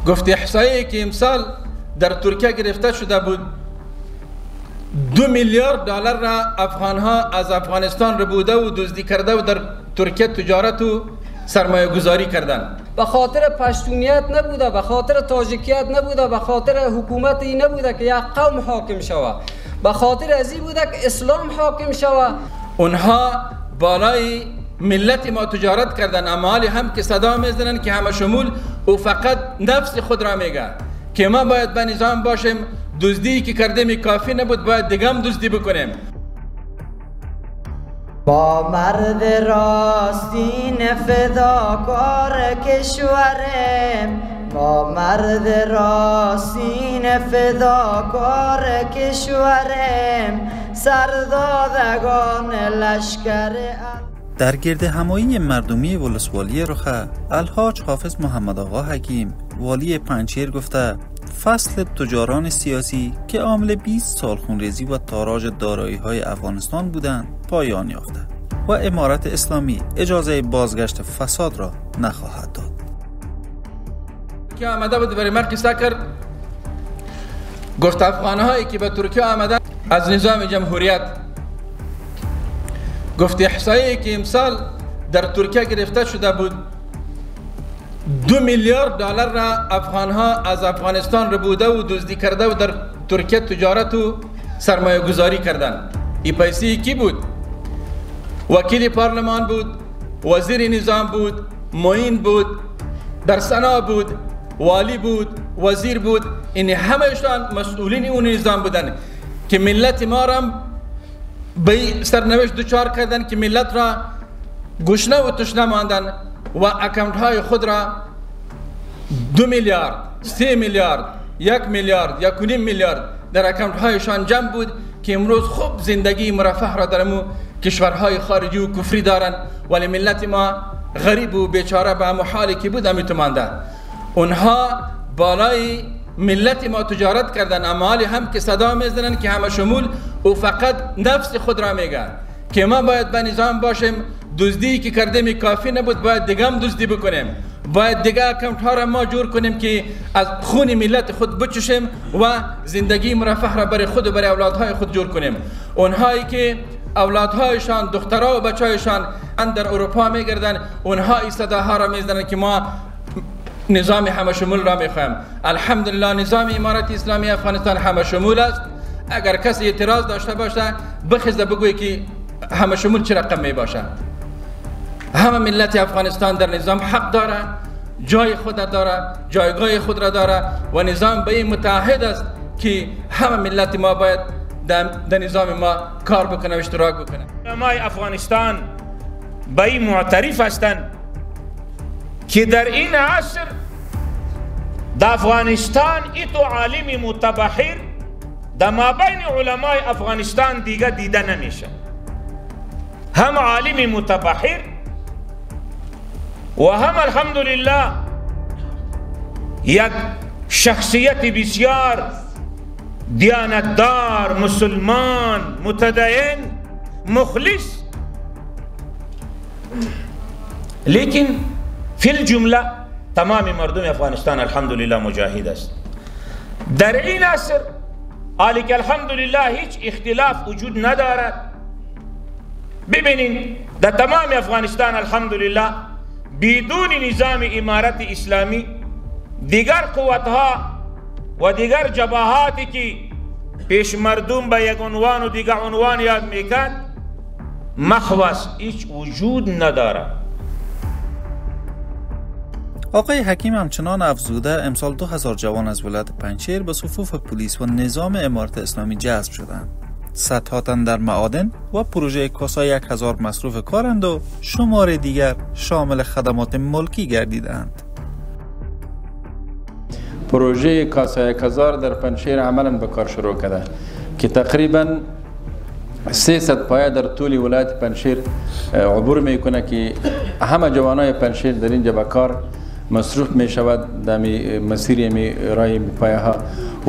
گفت احصایی که امسال در ترکیه گرفته شده بود 2 میلیارد دلار را افغانها از افغانستان ربوده و دزدی کرده و در ترکیه تجارت و سرمایه گذاری کردن. به خاطر پشتونیت نبوده، به خاطر تاجیکیت نبوده، به خاطر حکومتی نبوده که یک قوم حاکم شود، به خاطر ازی بوده که اسلام حاکم شود. اونها بالای ملت ما تجارت کردن، اما حالی هم که صدا میزنن که همه شمول و فقط نفس خود را میگه که ما باید به نظام باشیم، دزدی که کردیم کافی نبود، باید دیگه هم دزدی بکنیم. با مرد راستین فداکار کشورم، با مرد راستین فداکار کشورم، سردادگان لشکر. در گرد همایی مردمی ولسوالی رخه، الحاج حافظ محمد آقا حکیم والی پنجشیر گفته فصل تجاران سیاسی که عامل 20 سال خونریزی و تاراج دارایی‌های افغانستان بودند پایان یافته و امارت اسلامی اجازه بازگشت فساد را نخواهد داد. که آمده بود برای من قصه کرد، گفت افغانهایی که به ترکیه آمدن از نظام جمهوریت، گفت احصایی که امسال در ترکیه گرفته شده بود 2 میلیارد دلار را افغانها از افغانستان ربوده و دزدی کرده و در ترکیه تجارت و سرمایه گذاری کردن. این پیسه کی بود؟ وکیل پارلمان بود، وزیر نظام بود، معین بود، در سنا بود، والی بود، وزیر بود. این همهشان مسئولین اون نظام بودن که ملت ما را به سرنوشت دچار کردن که ملت را گشنه و تشنه ماندن و اکانت های خود را 2 میلیارد، 3 میلیارد، 1 میلیارد، 1.5 میلیارد در اکانت هایشان جمع بود که امروز خوب زندگی مرفه را در مو کشورهای خارجی و کفری دارن، ولی ملت ما غریب و بیچاره به همون حالی که بود همیتو مانده. اونها بالای ملت ما تجارت کردن، اما حالی هم که صدا میزنن که همه شمول و فقط نفس خود را میگن که ما باید به نظام باشیم، دزدی که کردیم کافی نبود، باید دیگه هم دزدی بکنیم، باید دیگه اکانت ها را ما جور کنیم که از خون ملت خود بچشیم و زندگی مرفه را برای خود و برای اولادهای خود جور کنیم. اونهایی که اولادهایشان، دخترها و بچه‌هایشان در اروپا میگردن، اونها این صداها را میزنن که ما نظام همه شمول را میخوایم. الحمدلله نظام امارت اسلامی افغانستان همه شمول است. اگر کسی اعتراض داشته باشه بخیزه بگوی که همه شمول چه رقم می باشه. همه ملت افغانستان در نظام حق داره، جای خود داره، جایگاه خود را داره و نظام به این متعهد است که همه ملت ما باید در نظام ما کار بکنه و اشتراک بکنه. علمای افغانستان به این معترف هستند که در این عصر در افغانستان ایتو عالم متبحر در مابین علمای افغانستان دیگه دیده نمیشه. هم عالم متبحر و هم الحمدلله یک شخصیت بسیار دیانتدار، مسلمان، متدین، مخلص، لیکن فی الجمله تمام مردم افغانستان الحمدلله مجاهد است. در این عصر حالی که الحمدلله هیچ اختلاف وجود ندارد، ببینید در تمام افغانستان الحمدلله بدون نظام امارت اسلامی دیگر قوتها و دیگر جبهاتی که پیش مردم به یک عنوان و دیگر عنوان یاد میکرد مخوص هیچ وجود ندارد. آقای حکیم همچنان افزوده امسال 2000 جوان از ولایت پنجشیر به صفوف پلیس و نظام امارت اسلامی جذب شدند. صدها تن در معادن و پروژه کاسا 1000 مصروف کارند و شمار دیگر شامل خدمات ملکی گردیدند. پروژه کاسا 1000 در پنجشیر عملا به کار شروع کرده که تقریبا 300 پایه در طول ولایت پنجشیر عبور میکنه که همه جوانای پنجشیر در اینجا به کار مصروف می شود در مسیر می رای پایه ها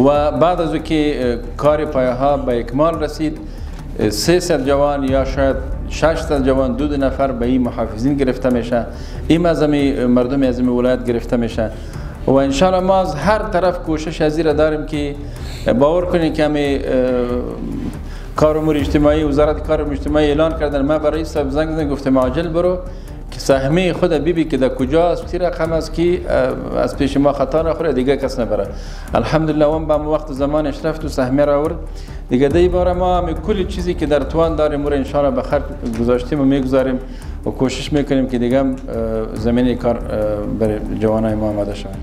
و بعد از که کار پایه ها به اکمال رسید 300 جوان یا شاید 600 جوان 2 نفر به این محافظین گرفته میشه، این از مردم از ولایت گرفته میشه و انشاءالله ما از هر طرف کوشش از این داریم که باور کنید که همه کار امور اجتماعی، وزارت کار امور اجتماعی اعلان کردن، ما برای صاحب زنگ زدم گفتم عاجل برو که سهمه خود ببین که در کجاست، چی رقم است که از پیش ما خطا نخوره دیگه کس نبره. الحمدلله اون با وقت زمانش رفت و سهمه را آورد. دیگه دی بار ما هم کل چیزی که در توان داریم رو ان شاء الله به خرج گذاشتیم و میگذاریم و کوشش میکنیم که دیگه زمینه کار برای جوانای ما آماده شود.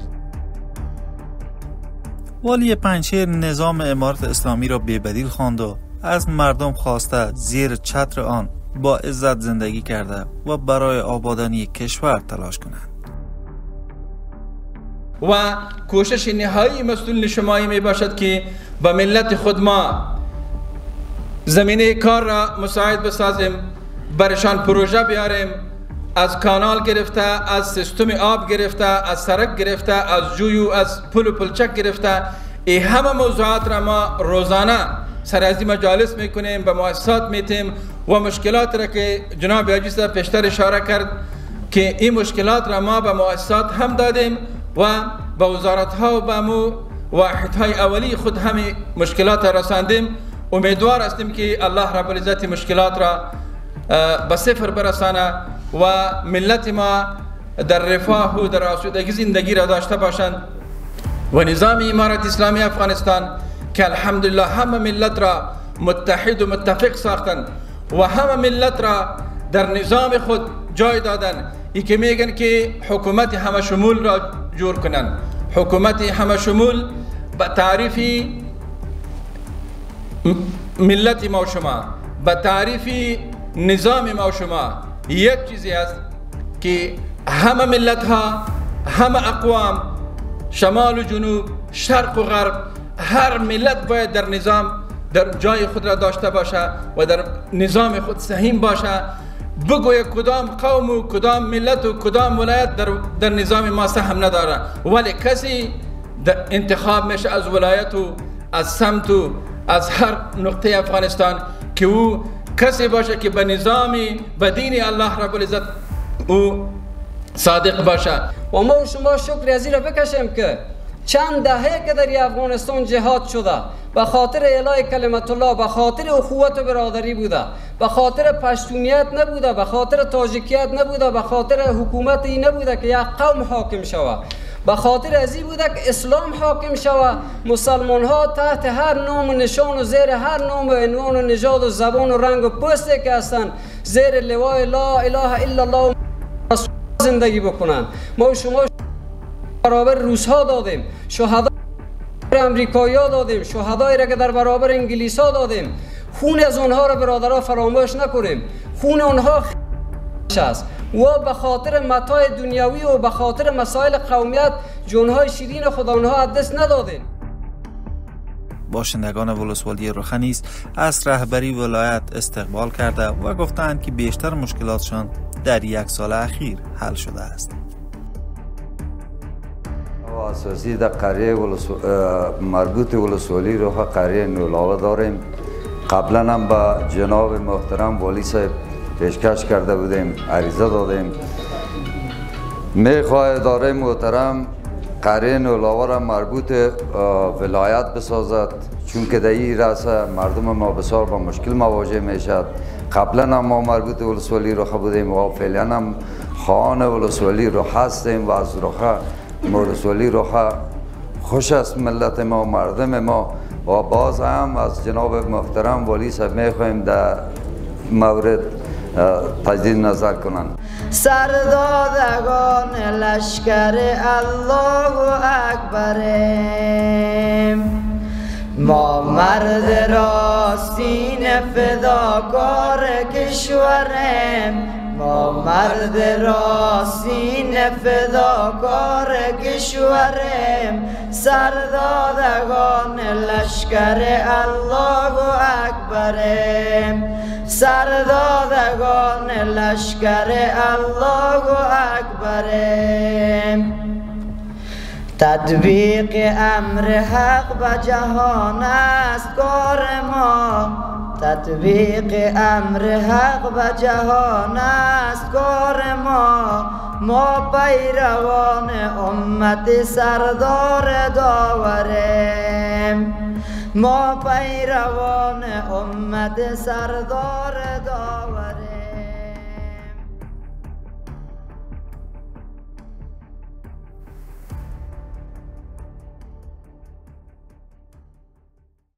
والی پنجشیر نظام امارت اسلامی را بی‌بدیل خواند و از مردم خواسته زیر چتر آن با عزت زندگی کرده و برای آبادانی کشور تلاش کنند. و کوشش نهایی مسئول شمایی می باشد که با ملت خود ما زمینه کار را مساعد بسازیم، برشان پروژه بیاریم، از کانال گرفته، از سیستم آب گرفته، از سرک گرفته، از جویو، از پل و پلچک گرفته، این همه موضوعات را ما روزانه سر از این مجالس میکنیم، به مؤسسات میتیم و مشکلات را که جناب حاجی صاحب پیشتر اشاره کرد که این مشکلات را ما به مؤسسات هم دادیم و به وزارت ها و به مو واحد های اولی خود همین مشکلات را رساندیم. امیدوار هستیم که الله رب العزت مشکلات را به صفر برسانه و ملت ما در رفاه و در آسودگی زندگی را داشته باشند و نظام امارت اسلامی افغانستان که الحمدلله همه ملت را متحد و متفق ساختند و همه ملت را در نظام خود جای دادن، ای که میگن که حکومت همه شمول را جور کنن. حکومت همه شمول به تعریف ملت ما و شما، به تعریف نظام ما و شما یک چیزی است که همه ملت ها، همه اقوام، شمال و جنوب، شرق و غرب، هر ملت باید در نظام در جای خود را داشته باشه و در نظام خود سهیم باشه. بگوی کدام قوم و کدام ملت و کدام ولایت در نظام ما سهم نداره، ولی کسی انتخاب میشه از ولایت و از سمت و از هر نقطه افغانستان که او کسی باشه که به نظام به دین الله رب العزت او صادق باشه. و ما و شما شکر از این را بکشیم که چند دهه که در افغانستان جهاد شده، به خاطر اعلای کلمت الله، به خاطر اخوت و برادری بوده، به خاطر پشتونیت نبوده، به خاطر تاجیکیت نبوده، به خاطر حکومتی نبوده که یک قوم حاکم شوه، به خاطر ازی بوده که اسلام حاکم شوه. مسلمان ها تحت هر نام و نشان و زیر هر نام و عنوان و نژاد و زبان و رنگ و پوستی که هستند زیر لوای لا اله الا الله زندگی بکنن. ما و شما برابر روس ها دادیم، شهدای امریکایی ها دادیم، شهدایی را که در برابر انگلیس ها دادیم. خون از اونها را برادرها فراموش نکنیم، خون اونها است و به خاطر متاع دنیوی و به خاطر مسائل قومیت جونهای شیرین خود آنها از دست ندادیم. باشندگان ولسوالی رخنیز از رهبری ولایت استقبال کرده و گفتند که بیشتر مشکلاتشان در یک سال اخیر حل شده است. اساسی در قریه مربوط ولسوالی روح قریه نولاوه داریم. قبلا هم با جناب محترم والی صاحب پیشکش کرده بودیم، عریضه دادیم. میخواه اداره محترم قریه نولاوه را مربوط ولایت بسازد، چون که در این راسته مردم ما بسیار با مشکل مواجه میشد. قبلا هم ما مربوط ولسوالی روح بودیم و فعلا هم خواهان ولسوالی روح هستیم و از ولسوالی روح خوش است ملت ما، مردم ما. و باز هم از جناب محترم والی صاحب میخواهیم در مورد تجدید نظر کنند. سردادگان لشکر الله اکبریم، ما مرد راستین فداکار کشوریم، ما مرد راستین فداکار کشوریم. سردادگان لشکر الله اکبریم، سردادگان لشکر الله اکبریم. تطبیق امر حق به جهان است کار ما، تطبیق امر حق به جهان است کار ما. ما پیروان امت سردار داوریم ما پیروان امت سردار داوریم